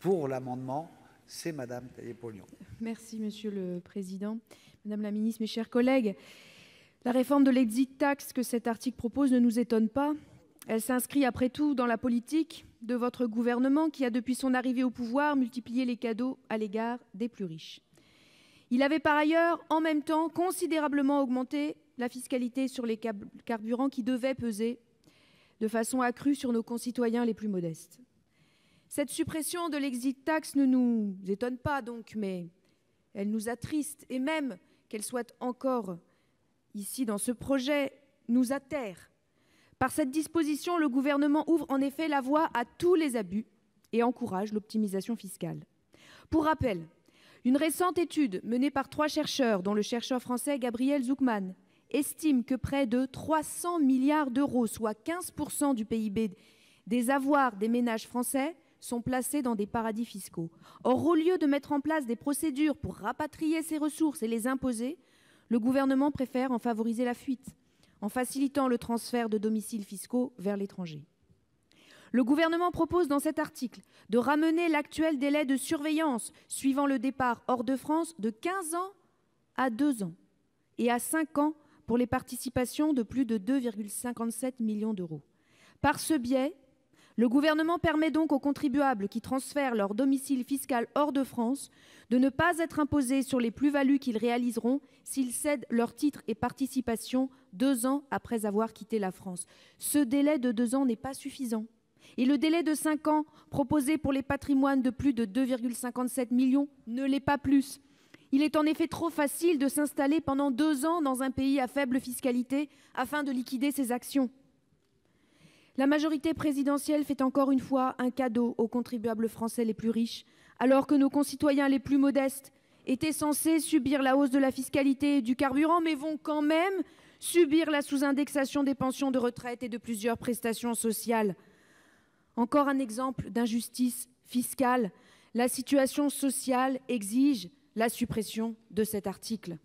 Pour l'amendement, c'est Madame Taillé-Polian. Merci, Monsieur le Président. Madame la Ministre, mes chers collègues, la réforme de l'exit tax que cet article propose ne nous étonne pas. Elle s'inscrit après tout dans la politique de votre gouvernement qui a, depuis son arrivée au pouvoir, multiplié les cadeaux à l'égard des plus riches. Il avait par ailleurs, en même temps, considérablement augmenté la fiscalité sur les carburants qui devait peser de façon accrue sur nos concitoyens les plus modestes. Cette suppression de l'exit tax ne nous étonne pas donc, mais elle nous attriste et même qu'elle soit encore ici dans ce projet, nous atterre. Par cette disposition, le gouvernement ouvre en effet la voie à tous les abus et encourage l'optimisation fiscale. Pour rappel, une récente étude menée par 3 chercheurs, dont le chercheur français Gabriel Zucman, estime que près de 300 milliards d'euros, soit 15% du PIB des avoirs des ménages français, sont placés dans des paradis fiscaux. Or, au lieu de mettre en place des procédures pour rapatrier ces ressources et les imposer, le gouvernement préfère en favoriser la fuite, en facilitant le transfert de domiciles fiscaux vers l'étranger. Le gouvernement propose dans cet article de ramener l'actuel délai de surveillance suivant le départ hors de France de 15 ans à 2 ans et à 5 ans pour les participations de plus de 2,57 millions d'euros. Par ce biais, le gouvernement permet donc aux contribuables qui transfèrent leur domicile fiscal hors de France de ne pas être imposés sur les plus-values qu'ils réaliseront s'ils cèdent leurs titres et participations 2 ans après avoir quitté la France. Ce délai de 2 ans n'est pas suffisant. Et le délai de 5 ans proposé pour les patrimoines de plus de 2,57 millions ne l'est pas plus. Il est en effet trop facile de s'installer pendant 2 ans dans un pays à faible fiscalité afin de liquider ses actions. La majorité présidentielle fait encore une fois un cadeau aux contribuables français les plus riches, alors que nos concitoyens les plus modestes étaient censés subir la hausse de la fiscalité et du carburant, mais vont quand même subir la sous-indexation des pensions de retraite et de plusieurs prestations sociales. Encore un exemple d'injustice fiscale. La situation sociale exige la suppression de cet article.